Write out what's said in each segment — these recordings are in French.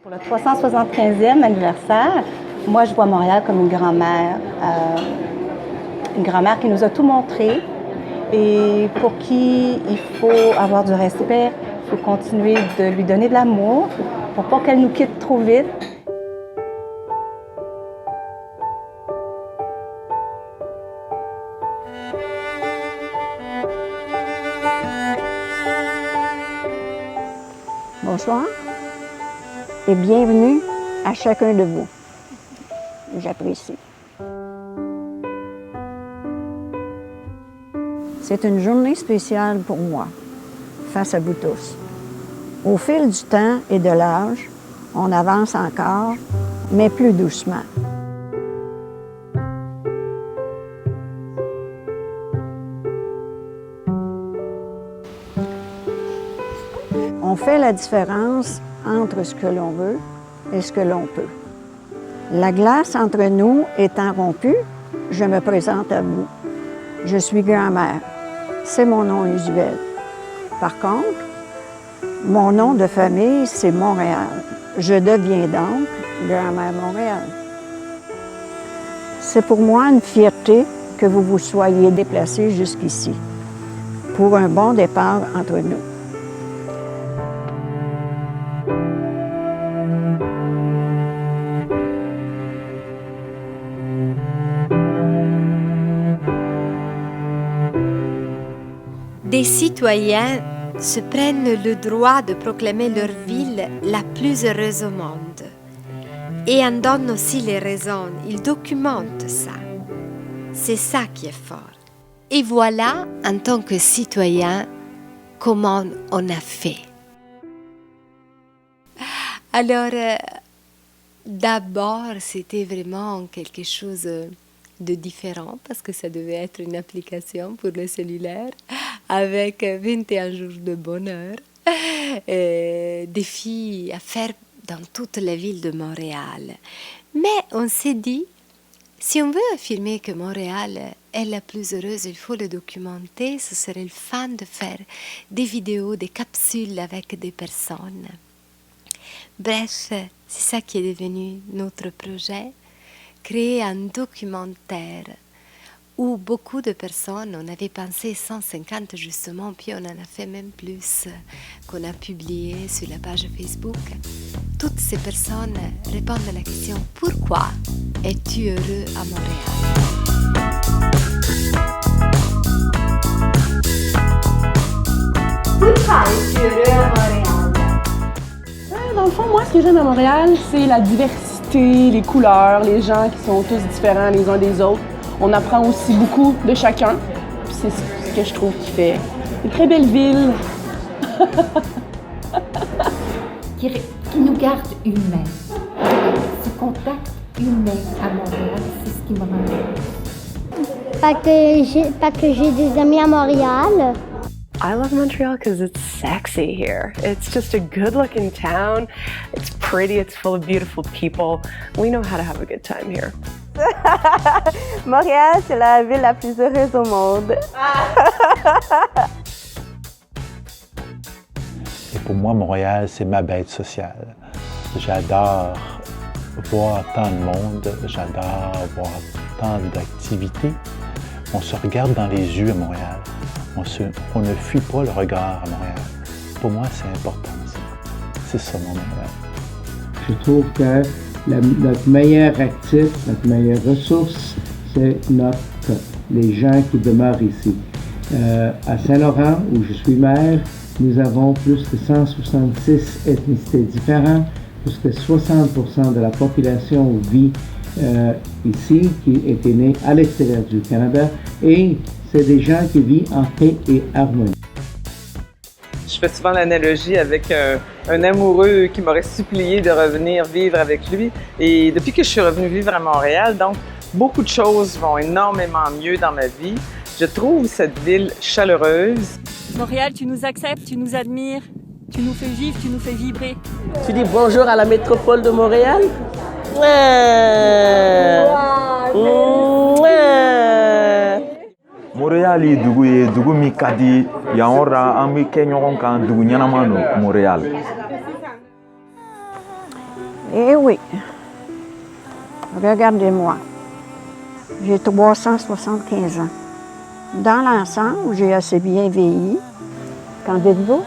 Pour le 375e anniversaire, moi je vois Montréal comme une grand-mère qui nous a tout montré et pour qui il faut avoir du respect, il faut continuer de lui donner de l'amour pour pas qu'elle nous quitte trop vite. Bonsoir et bienvenue à chacun de vous. J'apprécie. C'est une journée spéciale pour moi, face à vous tous. Au fil du temps et de l'âge, on avance encore, mais plus doucement. On fait la différence entre ce que l'on veut et ce que l'on peut. La glace entre nous étant rompue, je me présente à vous. Je suis grand-mère. C'est mon nom usuel. Par contre, mon nom de famille, c'est Montréal. Je deviens donc grand-mère Montréal. C'est pour moi une fierté que vous vous soyez déplacés jusqu'ici pour un bon départ entre nous. Des citoyens se prennent le droit de proclamer leur ville la plus heureuse au monde et en donnent aussi les raisons. Ils documentent ça. C'est ça qui est fort. Et voilà, en tant que citoyen, comment on a fait. Alors, d'abord, c'était vraiment quelque chose de différent parce que ça devait être une application pour le cellulaire avec 21 jours de bonheur, des filles à faire dans toute la ville de Montréal. Mais on s'est dit, si on veut affirmer que Montréal est la plus heureuse, il faut le documenter. Ce serait le fun de faire des vidéos, des capsules avec des personnes. Bref, c'est ça qui est devenu notre projet, créer un documentaire où beaucoup de personnes, on avait pensé 150 justement, puis on en a fait même plus, qu'on a publié sur la page Facebook. Toutes ces personnes répondent à la question « Pourquoi es-tu heureux à Montréal ?» Pourquoi es-tu heureux à Montréal? Dans le fond, moi, ce que j'aime à Montréal, c'est la diversité, les couleurs, les gens qui sont tous différents les uns des autres. On apprend aussi beaucoup de chacun. Puis c'est ce que je trouve qui fait une très belle ville. qui nous garde humains. Ce contact humain à Montréal, c'est ce qui me rend heureuse. Parce que j'ai des amis à Montréal. I love Montreal because it's sexy here. It's just a good-looking town. It's pretty, it's full of beautiful people. We know how to have a good time here. Montréal, c'est la ville la plus heureuse au monde. Et pour moi, Montréal, c'est ma bête sociale. J'adore voir tant de monde, j'adore voir tant d'activités. On se regarde dans les yeux à Montréal. On ne fuit pas le regard à Montréal. Pour moi, c'est important, ça. C'est ça, mon Montréal. Je trouve que notre meilleur actif, notre meilleure ressource, c'est les gens qui demeurent ici. À Saint-Laurent, où je suis maire, nous avons plus de 166 ethnicités différentes. Plus que 60% de la population vit ici, qui était née à l'extérieur du Canada, et c'est des gens qui vivent en paix et harmonie. Je fais souvent l'analogie avec un amoureux qui m'aurait supplié de revenir vivre avec lui. Et depuis que je suis revenue vivre à Montréal, donc, beaucoup de choses vont énormément mieux dans ma vie. Je trouve cette ville chaleureuse. Montréal, tu nous acceptes, tu nous admires, tu nous fais vivre, tu nous fais vibrer. Tu dis bonjour à la métropole de Montréal? Montréal ye dugu min ka di yan yɔrɔ la an bɛ kɛ ɲɔgɔn kan dugu ɲɛnama don Montréal. Eh oui, regardez-moi, j'ai 375 ans. Dans l'ensemble, j'ai assez bien vieilli. Qu'en dites-vous?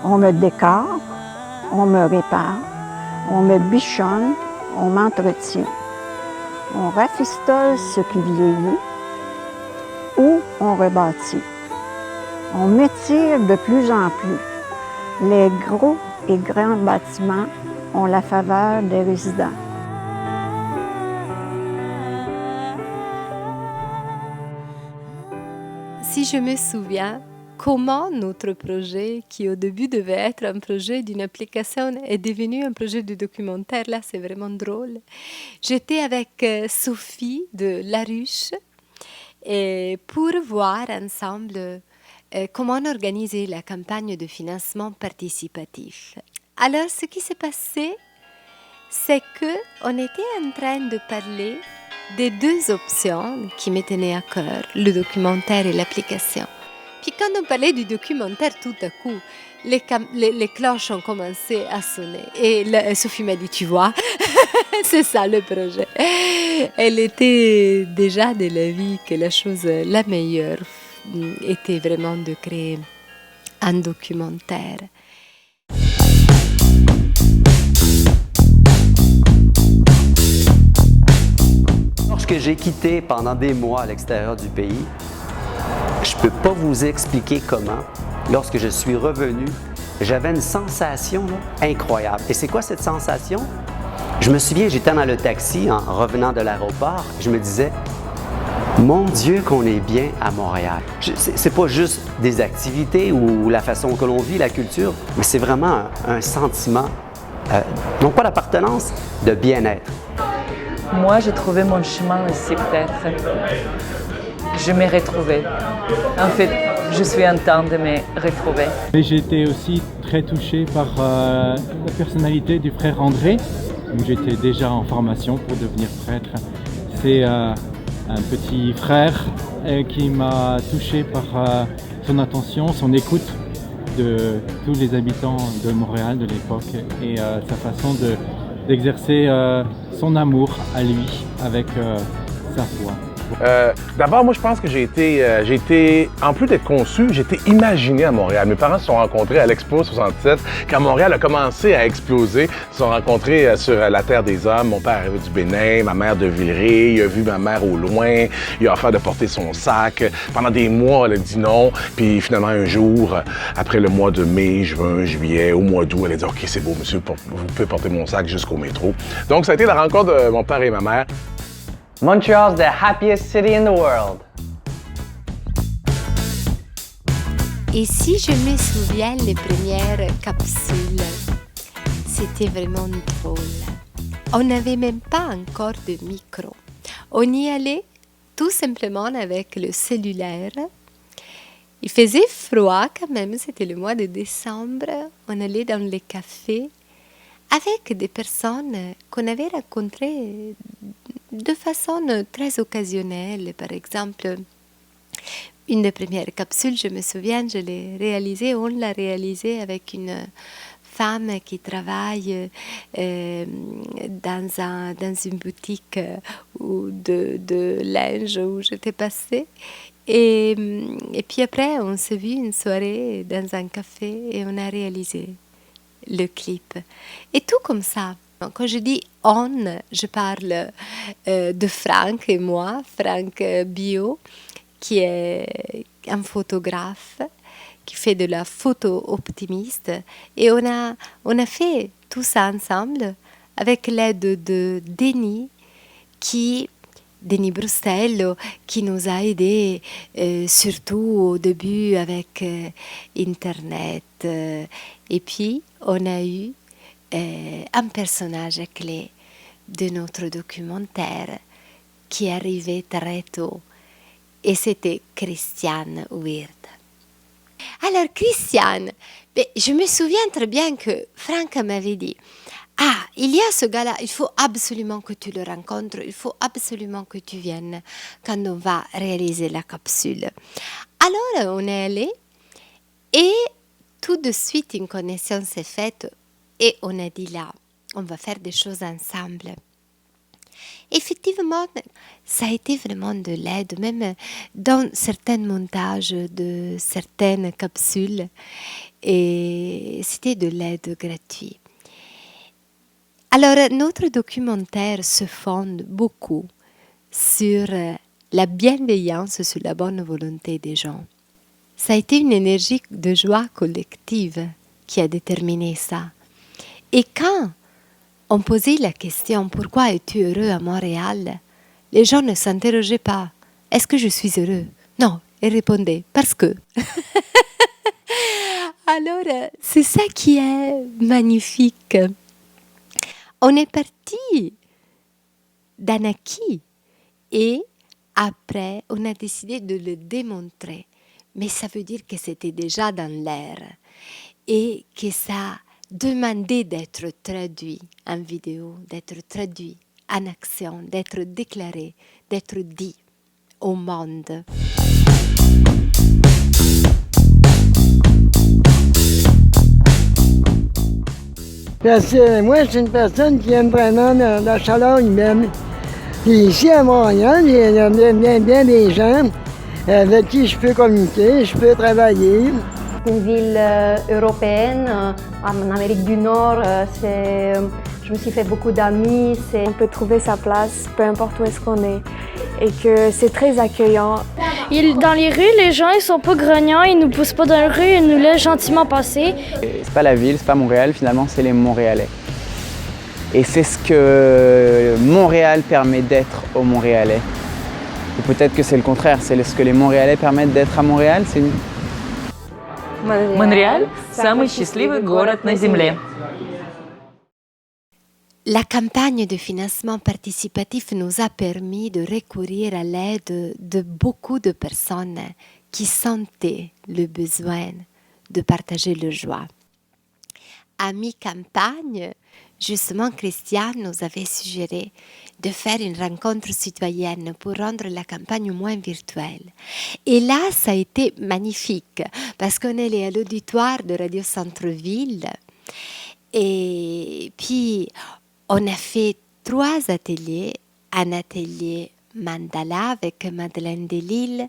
On me décore, on me répare, on me bichonne, on m'entretient. On rafistole ce qui vieillit ou on rebâtit. On m'étire de plus en plus. Les gros et grands bâtiments ont la faveur des résidents. Si je me souviens, comment notre projet, qui au début devait être un projet d'une application, est devenu un projet de documentaire. Là, c'est vraiment drôle. J'étais avec Sophie de La Ruche et pour voir ensemble comment organiser la campagne de financement participatif. Alors, ce qui s'est passé, c'est qu'on était en train de parler des deux options qui me tenaient à cœur, le documentaire et l'application. Puis quand on parlait du documentaire, tout à coup, les cloches ont commencé à sonner. Et Sophie m'a dit, tu vois, c'est ça le projet. Elle était déjà de l'avis que la chose la meilleure était vraiment de créer un documentaire. Lorsque j'ai quitté pendant des mois à l'extérieur du pays, je ne peux pas vous expliquer comment. Lorsque je suis revenu, j'avais une sensation incroyable. Et c'est quoi cette sensation? Je me souviens, j'étais dans le taxi en revenant de l'aéroport. Je me disais, mon Dieu qu'on est bien à Montréal. C'est pas juste des activités ou la façon que l'on vit, la culture, mais c'est vraiment un sentiment, non pas d'appartenance, de bien-être. Moi, j'ai trouvé mon chemin ici peut-être. Je m'ai retrouvée. En fait, je suis en train de me retrouver. J'ai été aussi très touché par la personnalité du frère André, où j'étais déjà en formation pour devenir prêtre. C'est un petit frère qui m'a touché par son attention, son écoute de tous les habitants de Montréal de l'époque et sa façon d'exercer son amour à lui avec sa foi. D'abord, moi, je pense que j'ai été, en plus d'être conçu, j'ai été imaginé à Montréal. Mes parents se sont rencontrés à l'Expo 67. Quand Montréal a commencé à exploser, ils se sont rencontrés sur la Terre des Hommes. Mon père arrivait du Bénin, ma mère de Villeray. Il a vu ma mère au loin. Il a offert de porter son sac. Pendant des mois, elle a dit non. Puis finalement, un jour, après le mois de mai, juin, juillet, au mois d'août, elle a dit « OK, c'est beau, monsieur, vous pouvez porter mon sac jusqu'au métro. » Donc, ça a été la rencontre de mon père et ma mère. Montreal's the happiest city in the world. Et si je me souviens, les premières capsules, c'était vraiment drôle. On n'avait même pas encore de micro. On y allait tout simplement avec le cellulaire. Il faisait froid quand même, c'était le mois de décembre. On allait dans les cafés avec des personnes qu'on avait rencontrées de façon très occasionnelle. Par exemple, une des premières capsules, je me souviens, on l'a réalisée avec une femme qui travaille dans une boutique de linge où j'étais passée. Et puis après, on s'est vu une soirée dans un café et on a réalisé le clip. Et tout comme ça. Quand je dis on, je parle de Franck et moi, Franck Bio, qui est un photographe, qui fait de la photo optimiste. Et on a fait tout ça ensemble avec l'aide de Denis Brustello, qui nous a aidés, surtout au début avec Internet. Et puis, on a eu un personnage clé de notre documentaire qui arrivait très tôt. Et c'était Christiane Weird. Alors, Christiane, je me souviens très bien que Franck m'avait dit « Ah, il y a ce gars-là, il faut absolument que tu le rencontres, il faut absolument que tu viennes quand on va réaliser la capsule. » Alors, on est allé et tout de suite, une connaissance est faite et on a dit là, on va faire des choses ensemble. Effectivement, ça a été vraiment de l'aide, même dans certains montages de certaines capsules, et c'était de l'aide gratuite. Alors, notre documentaire se fonde beaucoup sur la bienveillance, sur la bonne volonté des gens. Ça a été une énergie de joie collective qui a déterminé ça. Et quand on posait la question « Pourquoi es-tu heureux à Montréal ?», les gens ne s'interrogeaient pas « Est-ce que je suis heureux ?» Non, ils répondaient « Parce que ». Alors, c'est ça qui est magnifique. On est parti d'un acquis et après, on a décidé de le démontrer. Mais ça veut dire que c'était déjà dans l'air et que ça demandait d'être traduit en vidéo, d'être traduit en action, d'être déclaré, d'être dit au monde. Parce que moi, je suis une personne qui aime vraiment la chaleur humaine. Puis ici, à Montréal, il y a bien des gens avec qui je peux communiquer, je peux travailler. Une ville européenne, en Amérique du Nord, je me suis fait beaucoup d'amis. On peut trouver sa place, peu importe où est-ce qu'on est, et que c'est très accueillant. Dans les rues, les gens ils sont pas grognants, ils nous poussent pas dans la rue, ils nous laissent gentiment passer. C'est pas la ville, c'est pas Montréal, finalement c'est les Montréalais. Et c'est ce que Montréal permet d'être aux Montréalais. Ou peut-être que c'est le contraire, c'est ce que les Montréalais permettent d'être à Montréal. Монреаль – самый счастливый город на Земле. La campagne de financement participatif nous a permis de recourir à l'aide de beaucoup de personnes qui sentaient le besoin de partager leur joie. À mi-campagne, justement, Christiane nous avait suggéré de faire une rencontre citoyenne pour rendre la campagne moins virtuelle. Et là, ça a été magnifique parce qu'on est allé à l'auditoire de Radio Centre-Ville et puis on a fait 3 ateliers, un atelier mandala avec Madeleine Delille,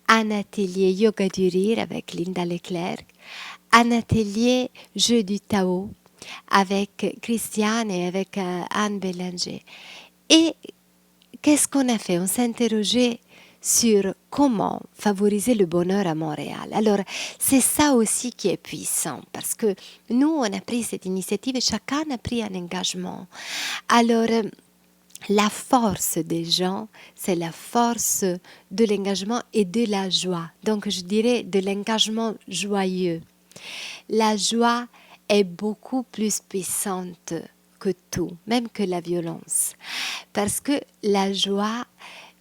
un atelier yoga du rire avec Linda Leclerc, un atelier jeu du Tao avec Christiane et avec Anne Bélanger. Et qu'est-ce qu'on a fait? On s'est interrogé sur comment favoriser le bonheur à Montréal. Alors, c'est ça aussi qui est puissant, parce que nous, on a pris cette initiative et chacun a pris un engagement. Alors, la force des gens, c'est la force de l'engagement et de la joie. Donc, je dirais de l'engagement joyeux. La joie est beaucoup plus puissante que tout, même que la violence. Parce que la joie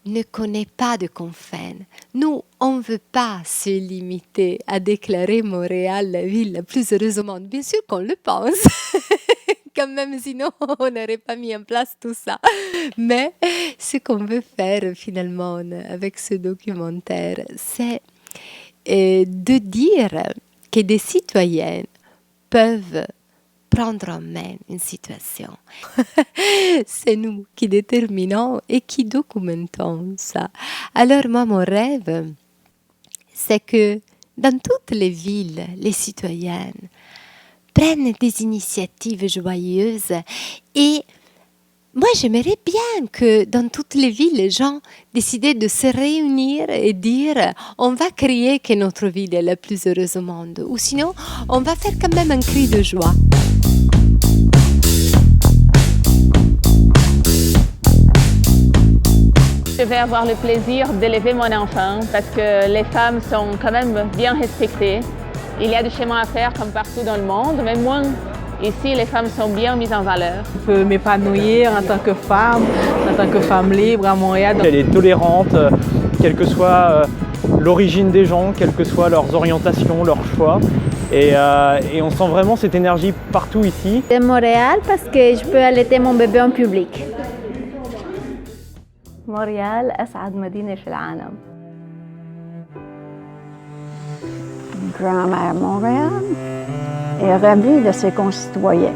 ne connaît pas de confins. Nous, on ne veut pas se limiter à déclarer Montréal la ville la plus heureuse au monde. Bien sûr qu'on le pense, quand même, sinon on n'aurait pas mis en place tout ça. Mais ce qu'on veut faire finalement avec ce documentaire, c'est de dire que des citoyens peuvent prendre en main une situation. C'est nous qui déterminons et qui documentons ça. Alors moi, mon rêve, c'est que dans toutes les villes, les citoyens prennent des initiatives joyeuses et moi, j'aimerais bien que dans toutes les villes, les gens décidaient de se réunir et dire on va crier que notre ville est la plus heureuse au monde. Ou sinon, on va faire quand même un cri de joie. Je vais avoir le plaisir d'élever mon enfant parce que les femmes sont quand même bien respectées. Il y a des schémas à faire comme partout dans le monde, mais moi, ici, les femmes sont bien mises en valeur. Je peux m'épanouir en tant que femme libre à Montréal. Elle est tolérante, quelle que soit l'origine des gens, quelles que soient leurs orientations, leurs choix. Et on sent vraiment cette énergie partout ici. De Montréal parce que je peux allaiter mon bébé en public. مونريال أسعد مدينة في العالم. Grand-mère Montréal est ravie de ses concitoyens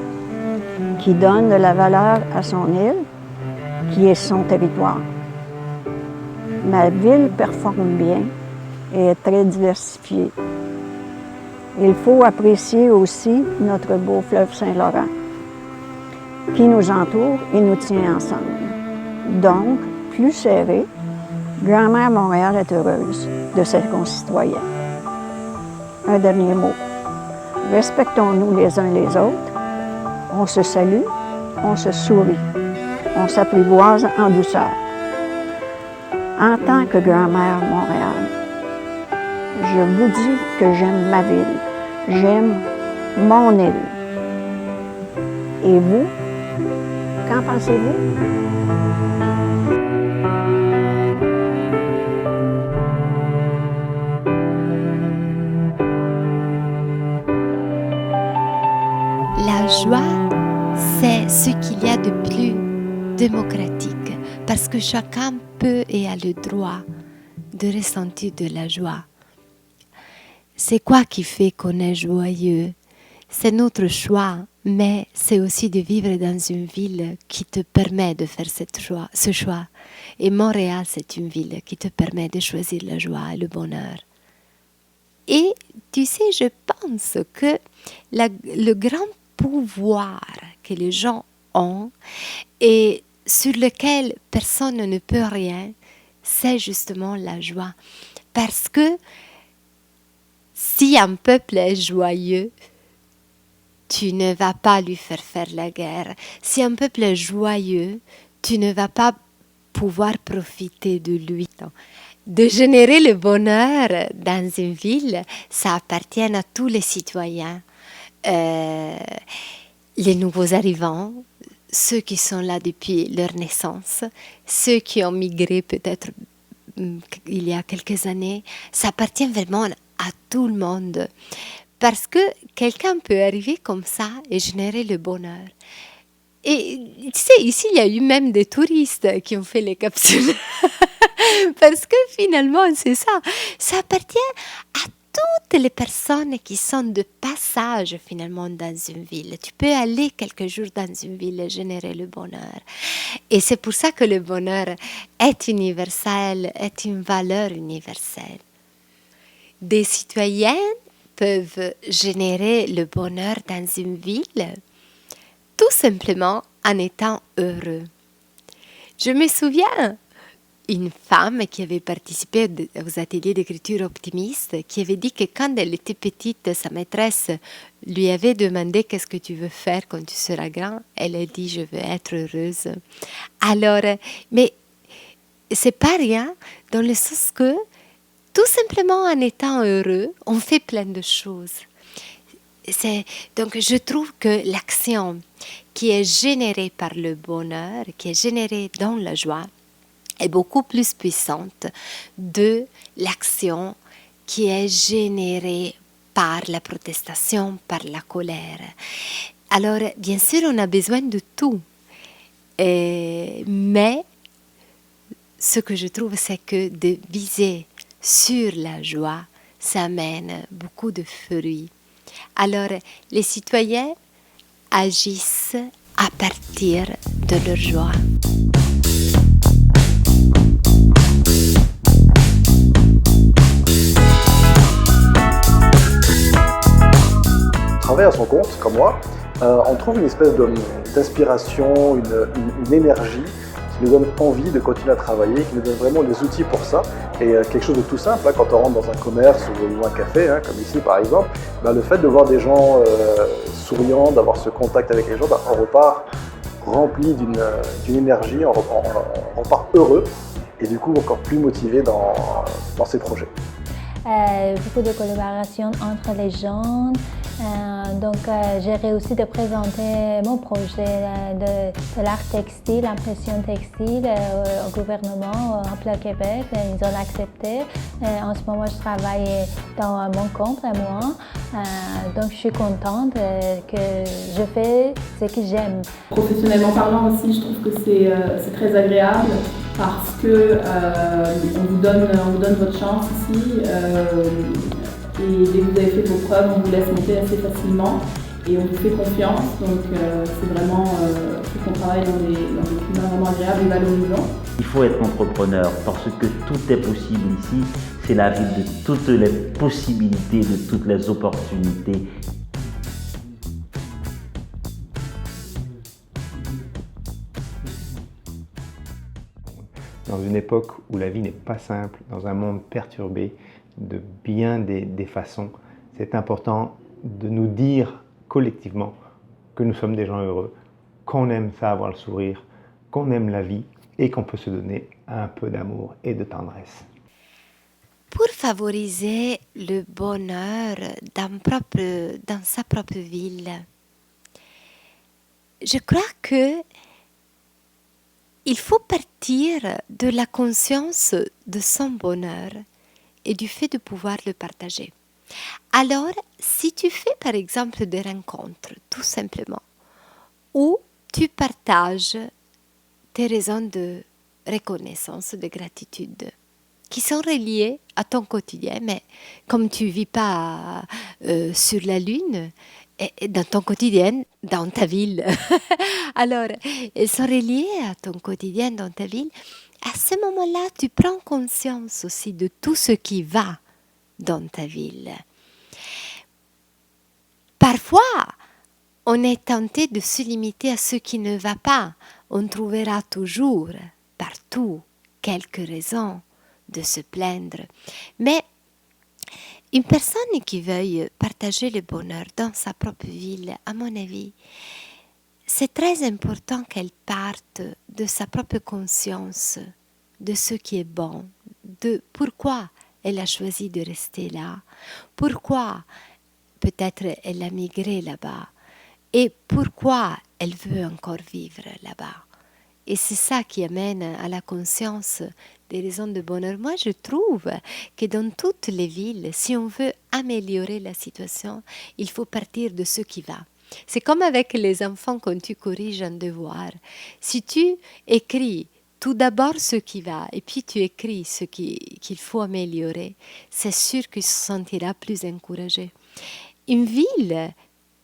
qui donnent de la valeur à son île, qui est son territoire. Ma ville performe bien et est très diversifiée. Il faut apprécier aussi notre beau fleuve Saint-Laurent, qui nous entoure et nous tient ensemble. Donc, plus serré, Grand-mère Montréal est heureuse de ses concitoyens. Un dernier mot. Respectons-nous les uns les autres. On se salue, on se sourit, on s'apprivoise en douceur. En tant que Grand-mère Montréal, je vous dis que j'aime ma ville, j'aime mon île. Et vous, qu'en pensez-vous? La joie, c'est ce qu'il y a de plus démocratique, parce que chacun peut et a le droit de ressentir de la joie. C'est quoi qui fait qu'on est joyeux? C'est notre choix, mais c'est aussi de vivre dans une ville qui te permet de faire ce choix. Et Montréal, c'est une ville qui te permet de choisir la joie et le bonheur. Et tu sais, je pense que le grand pouvoir que les gens ont et sur lequel personne ne peut rien, c'est justement la joie. Parce que si un peuple est joyeux, tu ne vas pas lui faire la guerre. Si un peuple est joyeux, tu ne vas pas pouvoir profiter de lui. De générer le bonheur dans une ville, ça appartient à tous les citoyens. Les nouveaux arrivants, ceux qui sont là depuis leur naissance, ceux qui ont migré peut-être il y a quelques années, ça appartient vraiment à tout le monde. Parce que quelqu'un peut arriver comme ça et générer le bonheur. Et tu sais, ici, il y a eu même des touristes qui ont fait les capsules. Parce que finalement, c'est ça. Ça appartient à toutes les personnes qui sont de passage finalement dans une ville. Tu peux aller quelques jours dans une ville et générer le bonheur. Et c'est pour ça que le bonheur est universel, est une valeur universelle. Des citoyens peuvent générer le bonheur dans une ville tout simplement en étant heureux. Je me souviens une femme qui avait participé aux ateliers d'écriture optimiste, qui avait dit que quand elle était petite, sa maîtresse lui avait demandé « Qu'est-ce que tu veux faire quand tu seras grand ?» Elle a dit « Je veux être heureuse. » Alors, mais c'est pas rien dans le sens que tout simplement en étant heureux, on fait plein de choses. Donc je trouve que l'action qui est générée par le bonheur, qui est générée dans la joie, est beaucoup plus puissante de l'action qui est générée par la protestation, par la colère. Alors, bien sûr, on a besoin de tout. Mais ce que je trouve, c'est que de viser sur la joie, ça amène beaucoup de fruits. Alors, les citoyens agissent à partir de leur joie. Travailler à son compte, comme moi, on trouve une espèce d'inspiration, une énergie qui nous donne envie de continuer à travailler, qui nous donne vraiment les outils pour ça. Et quelque chose de tout simple, quand on rentre dans un commerce ou un café, comme ici par exemple, le fait de voir des gens souriants, d'avoir ce contact avec les gens, on repart rempli d'une énergie, on repart heureux et du coup encore plus motivé dans ses projets. Beaucoup de collaboration entre les gens. Donc, j'ai réussi de présenter mon projet de l'art textile, l'impression textile au gouvernement, au Emploi Québec. Ils ont accepté. En ce moment, je travaille dans mon compte à moi. Donc, je suis contente que je fais ce que j'aime. Professionnellement parlant aussi, je trouve que c'est très agréable parce que on vous donne votre chance ici. Et dès que vous avez fait vos preuves, on vous laisse monter assez facilement et on vous fait confiance. Donc c'est vraiment, il faut qu'on travaille dans des climats vraiment agréables et valorisants. Il faut être entrepreneur parce que tout est possible ici. C'est la ville de toutes les possibilités, de toutes les opportunités. Dans une époque où la vie n'est pas simple, dans un monde perturbé de bien des façons, c'est important de nous dire collectivement que nous sommes des gens heureux, qu'on aime ça avoir le sourire, qu'on aime la vie et qu'on peut se donner un peu d'amour et de tendresse. Pour favoriser le bonheur dans sa propre ville, je crois que il faut partir de la conscience de son bonheur et du fait de pouvoir le partager. Alors, si tu fais par exemple des rencontres, tout simplement, où tu partages tes raisons de reconnaissance, de gratitude, qui sont reliées à ton quotidien, mais comme tu ne vis pas sur la Lune, et dans ton quotidien, dans ta ville. Alors, elles sont reliées à ton quotidien dans ta ville. À ce moment-là, tu prends conscience aussi de tout ce qui va dans ta ville. Parfois, on est tenté de se limiter à ce qui ne va pas. On trouvera toujours, partout, quelques raisons de se plaindre. Mais une personne qui veuille partager le bonheur dans sa propre ville, à mon avis, c'est très important qu'elle parte de sa propre conscience, de ce qui est bon, de pourquoi elle a choisi de rester là, pourquoi peut-être elle a migré là-bas et pourquoi elle veut encore vivre là-bas. Et c'est ça qui amène à la conscience des raisons de bonheur. Moi, je trouve que dans toutes les villes, si on veut améliorer la situation, il faut partir de ce qui va. C'est comme avec les enfants quand tu corriges un devoir. Si tu écris tout d'abord ce qui va et puis tu écris ce qu'il faut améliorer, c'est sûr qu'il se sentira plus encouragé. Une ville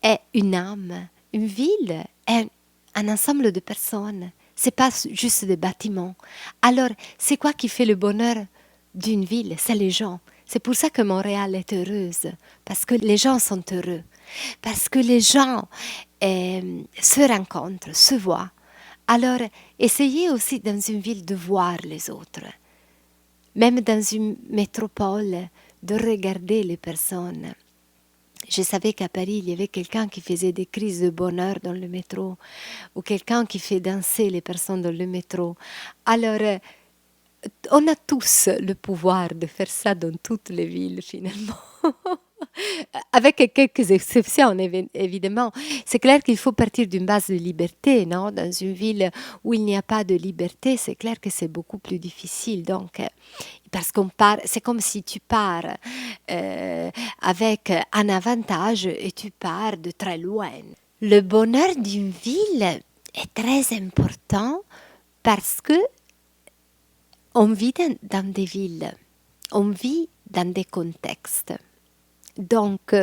est une âme. Une ville est un ensemble de personnes. Ce n'est pas juste des bâtiments. Alors, c'est quoi qui fait le bonheur d'une ville? C'est les gens. C'est pour ça que Montréal est heureuse, parce que les gens sont heureux, parce que les gens se rencontrent, se voient. Alors, essayez aussi dans une ville de voir les autres, même dans une métropole, de regarder les personnes. Je savais qu'à Paris, il y avait quelqu'un qui faisait des crises de bonheur dans le métro, ou quelqu'un qui fait danser les personnes dans le métro. Alors, on a tous le pouvoir de faire ça dans toutes les villes, finalement. Avec quelques exceptions, évidemment. C'est clair qu'il faut partir d'une base de liberté, non? Dans une ville où il n'y a pas de liberté, c'est clair que c'est beaucoup plus difficile. Donc, parce qu'on part, c'est comme si tu pars avec un avantage et tu pars de très loin. Le bonheur d'une ville est très important parce que on vit dans des villes, on vit dans des contextes. Donc,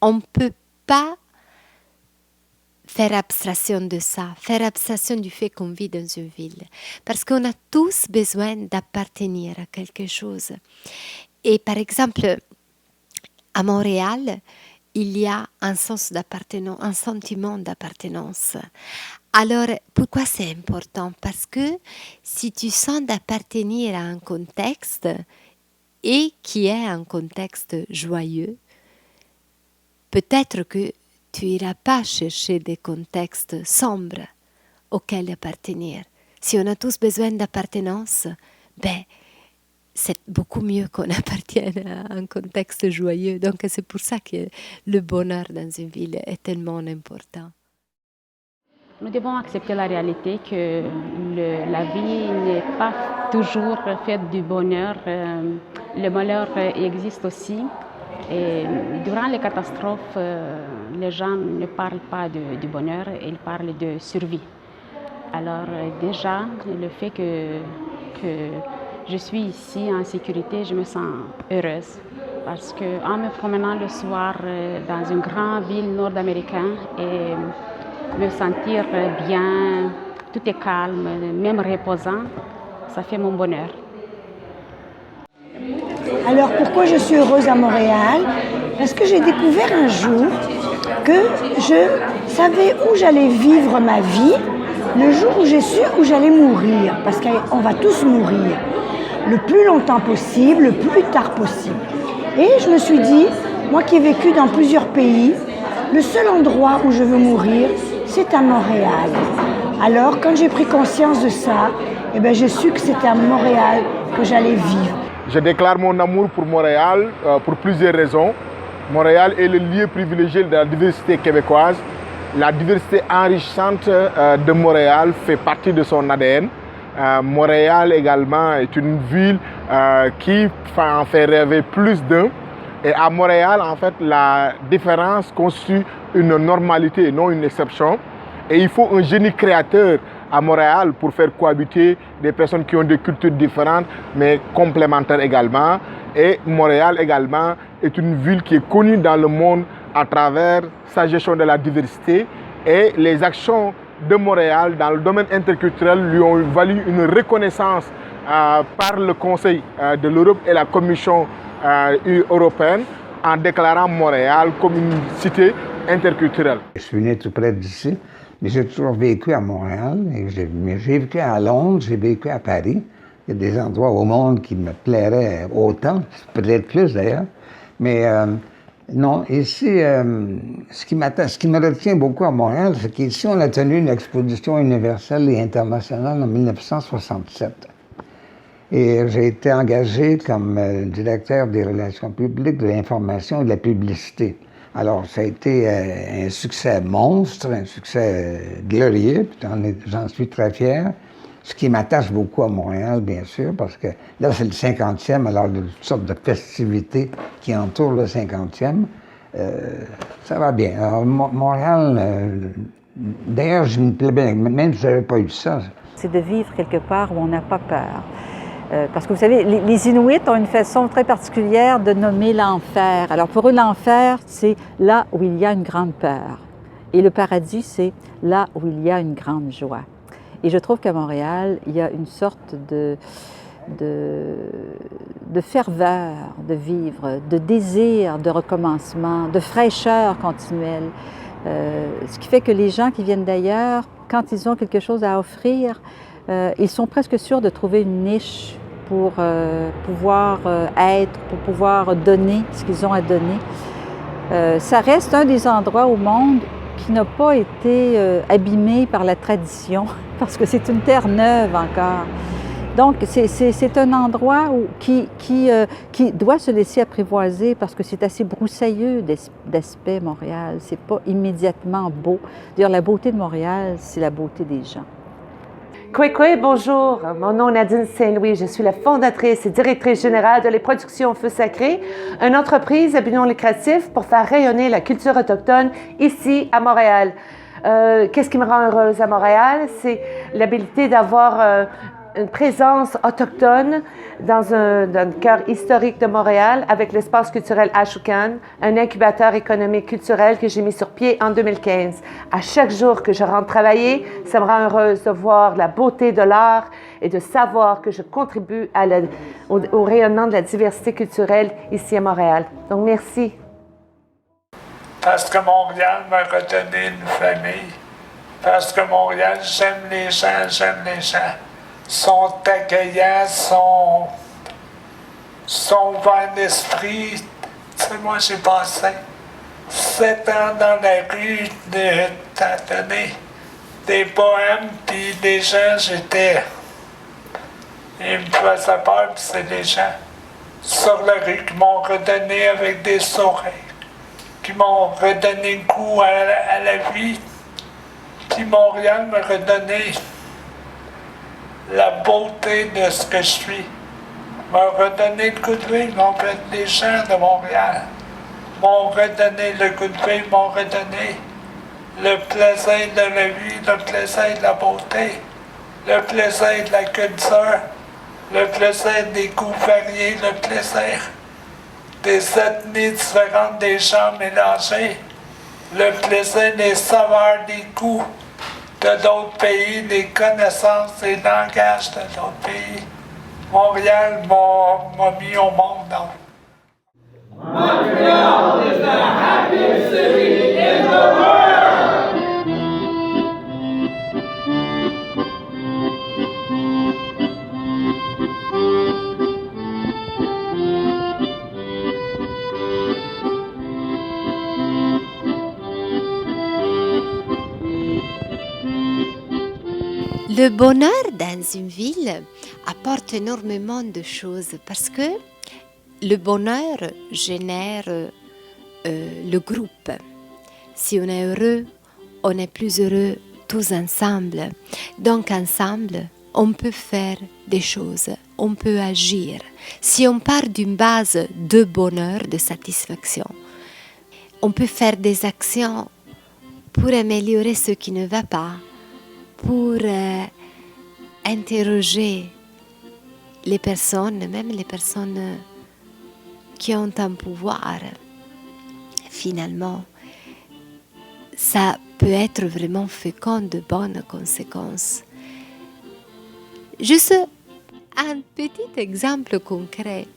on ne peut pas faire abstraction de ça, faire abstraction du fait qu'on vit dans une ville. Parce qu'on a tous besoin d'appartenir à quelque chose. Et par exemple, à Montréal, il y a un sens d'appartenance, un sentiment d'appartenance. Alors, pourquoi c'est important? Parce que si tu sens d'appartenir à un contexte et qui est un contexte joyeux, peut-être que tu n'iras pas chercher des contextes sombres auxquels appartenir. Si on a tous besoin d'appartenance, c'est beaucoup mieux qu'on appartienne à un contexte joyeux. Donc c'est pour ça que le bonheur dans une ville est tellement important. Nous devons accepter la réalité que la vie n'est pas toujours faite du bonheur. Le malheur existe aussi. Et durant les catastrophes, les gens ne parlent pas du bonheur, ils parlent de survie. Alors déjà, le fait que je suis ici en sécurité, je me sens heureuse. parce qu'en me promenant le soir dans une grande ville nord-américaine et me sentir bien, tout est calme, même reposant, ça fait mon bonheur. Alors pourquoi je suis heureuse à Montréal? Parce que j'ai découvert un jour que je savais où j'allais vivre ma vie le jour où j'ai su où j'allais mourir, parce qu'on va tous mourir, le plus longtemps possible, le plus tard possible. Et je me suis dit, moi qui ai vécu dans plusieurs pays, le seul endroit où je veux mourir, c'est à Montréal. Alors quand j'ai pris conscience de ça, eh bien, j'ai su que c'était à Montréal que j'allais vivre. Je déclare mon amour pour Montréal pour plusieurs raisons. Montréal est le lieu privilégié de la diversité québécoise. La diversité enrichissante de Montréal fait partie de son ADN. Montréal également est une ville qui en fait rêver plus d'un. Et à Montréal, en fait, la différence constitue une normalité et non une exception. Et il faut un génie créateur à Montréal pour faire cohabiter des personnes qui ont des cultures différentes, mais complémentaires également. Et Montréal également est une ville qui est connue dans le monde à travers sa gestion de la diversité. Et les actions de Montréal dans le domaine interculturel lui ont valu une reconnaissance par le Conseil de l'Europe et la Commission européenne en déclarant Montréal comme une cité interculturelle. Je suis né tout près d'ici, mais j'ai toujours vécu à Montréal. J'ai vécu à Londres, j'ai vécu à Paris. Il y a des endroits au monde qui me plairaient autant, peut-être plus d'ailleurs. Mais non, ici, ce qui me retient beaucoup à Montréal, c'est qu'ici, on a tenu une exposition universelle et internationale en 1967. Et j'ai été engagé comme directeur des relations publiques, de l'information et de la publicité. Alors, ça a été un succès monstre, un succès glorieux, j'en suis très fier. Ce qui m'attache beaucoup à Montréal, bien sûr, parce que là, c'est le 50e, alors de toutes sortes de festivités qui entourent le 50e. Ça va bien. Alors, Montréal, d'ailleurs, je me plais bien, même si je n'avais pas eu ça. C'est de vivre quelque part où on n'a pas peur. Parce que vous savez, les Inuits ont une façon très particulière de nommer l'enfer. Alors pour eux, l'enfer, c'est là où il y a une grande peur. Et le paradis, c'est là où il y a une grande joie. Et je trouve qu'à Montréal, il y a une sorte de ferveur de vivre, de désir de recommencement, de fraîcheur continuelle. Ce qui fait que les gens qui viennent d'ailleurs, quand ils ont quelque chose à offrir, ils sont presque sûrs de trouver une niche pour pouvoir être, pour pouvoir donner ce qu'ils ont à donner. Ça reste un des endroits au monde qui n'a pas été abîmé par la tradition, parce que c'est une terre neuve encore. Donc, c'est un endroit qui doit se laisser apprivoiser parce que c'est assez broussailleux d'aspect, Montréal. C'est pas immédiatement beau. D'ailleurs, la beauté de Montréal, c'est la beauté des gens. Kwekwe, bonjour. Mon nom est Nadine Saint-Louis. Je suis la fondatrice et directrice générale de Les Productions Feu Sacré, une entreprise à but non lucratif pour faire rayonner la culture autochtone ici à Montréal. Qu'est-ce qui me rend heureuse à Montréal? C'est l'habilité d'avoir une présence autochtone dans le cœur historique de Montréal avec l'espace culturel Ashukan, un incubateur économique culturel que j'ai mis sur pied en 2015. À chaque jour que je rentre travailler, ça me rend heureuse de voir la beauté de l'art et de savoir que je contribue au rayonnement de la diversité culturelle ici à Montréal. Donc, merci. Parce que Montréal m'a redonné une famille. Parce que Montréal, j'aime les gens. Sont accueillants, sont ouverts d'esprit. Tu sais, moi, j'ai passé 7 ans dans la rue t'as donné des poèmes, puis des gens, ils me faisaient peur, puis c'est des gens sur la rue qui m'ont redonné avec des sourires, qui m'ont redonné goût à la vie. Puis Montréal m'a redonné la beauté de ce que je suis, m'a redonné le goût de vivre, les gens de Montréal m'ont redonné le goût de vivre, m'ont redonné le plaisir de la vie, le plaisir de la beauté, le plaisir de la culture, le plaisir des goûts variés, le plaisir des ethnies différentes, des gens mélangés, le plaisir, les saveurs, les goûts de d'autres pays, les connaissances, les langages de d'autres pays. Montréal m'a mis au monde. Donc. Montreal is the happiest city in the world! Le bonheur dans une ville apporte énormément de choses parce que le bonheur génère le groupe. Si on est heureux, on est plus heureux tous ensemble. Donc ensemble, on peut faire des choses, on peut agir. Si on part d'une base de bonheur, de satisfaction, on peut faire des actions pour améliorer ce qui ne va pas, pour interroger les personnes, même les personnes qui ont un pouvoir. Finalement, ça peut être vraiment fécond de bonnes conséquences. Juste un petit exemple concret.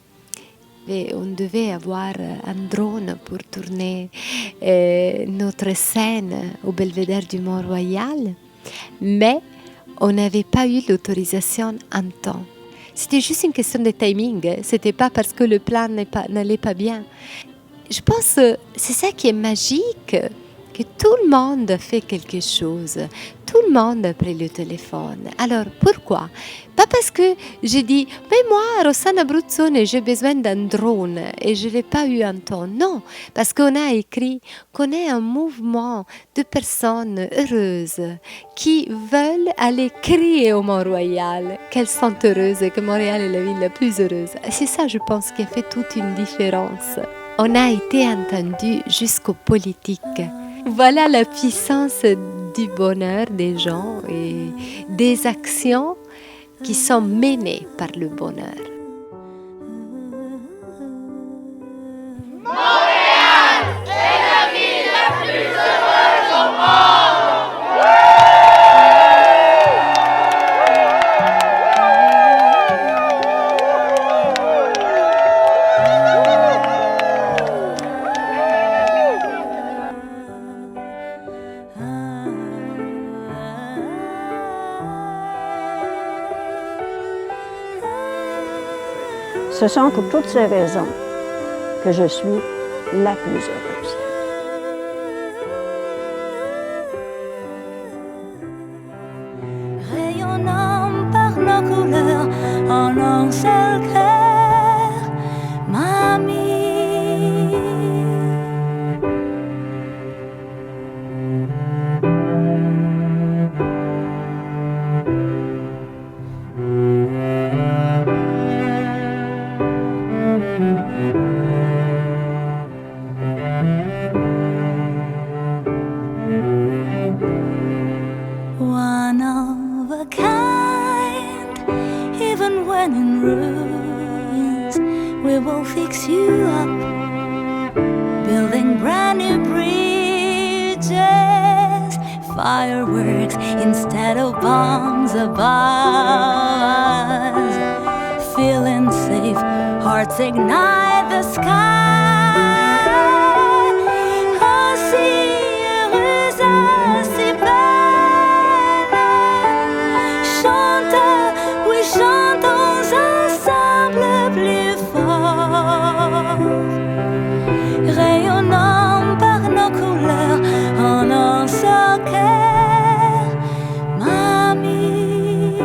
Et on devait avoir un drone pour tourner notre scène au belvédère du Mont-Royal, mais on n'avait pas eu l'autorisation en temps. C'était juste une question de timing, c'était pas parce que le plan n'allait pas bien. Je pense que c'est ça qui est magique, que tout le monde fait quelque chose, tout le monde a pris le téléphone. Alors pourquoi? Pas parce que j'ai dit, mais moi, Rossana Bruzzone, j'ai besoin d'un drone et je ne l'ai pas eu en temps. Non, parce qu'on a écrit qu'on est un mouvement de personnes heureuses qui veulent aller crier au Mont-Royal qu'elles sont heureuses et que Montréal est la ville la plus heureuse. C'est ça, je pense, qui a fait toute une différence. On a été entendu jusqu'aux politiques. Voilà la puissance du bonheur des gens et des actions qui sont menées par le bonheur. Montréal est la ville la plus heureuse au monde! Ce sont pour toutes ces raisons que je suis la plus heureuse. Rayonnant par nos couleurs en un seul cœur, mamie. One of a kind, even when in ruins, we will fix you up, building brand new bridges, fireworks instead of bombs above us, feeling safe, hearts ignite the sky. Rayonnant par nos couleurs en un seul cœur, mamie.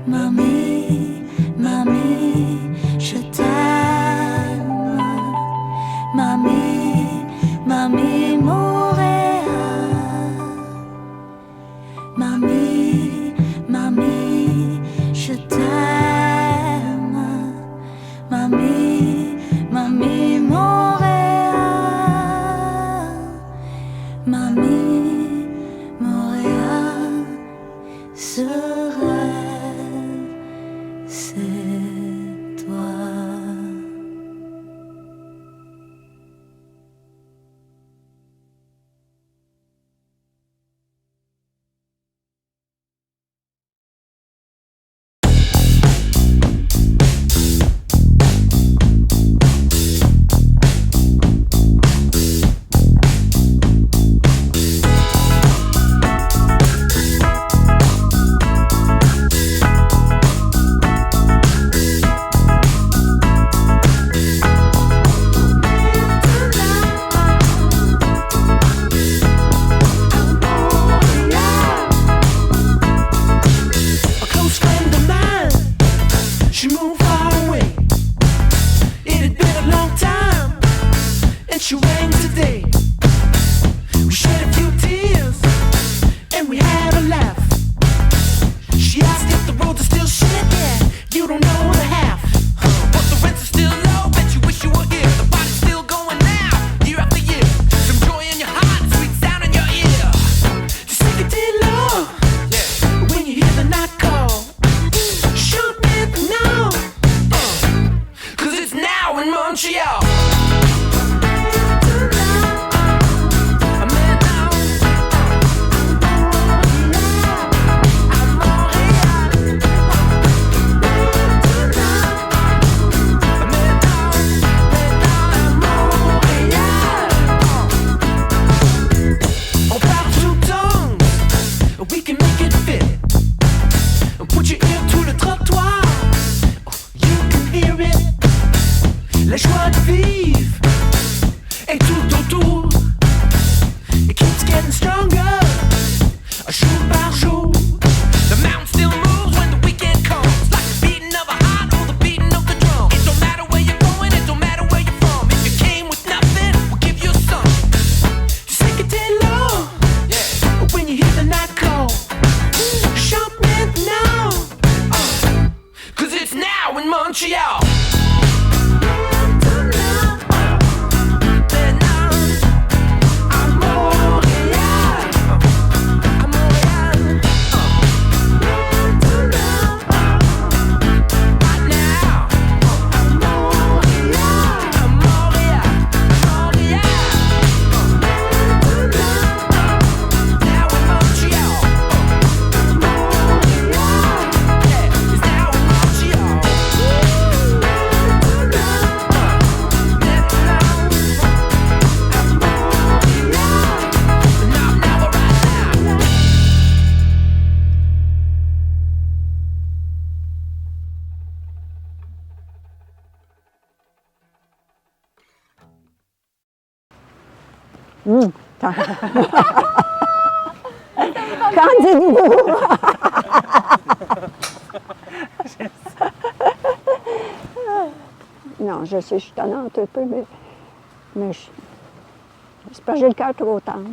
Mamie, mamie, je t'aime. Mamie, mamie, Montréal. Mamie, mamie, je t'aime. Mamie, mamie, Montréal. Mamie, Montreal. Qu'en dites-vous? Non, je sais, je suis tannante un peu, mais c'est parce que j'ai le cœur trop tendre.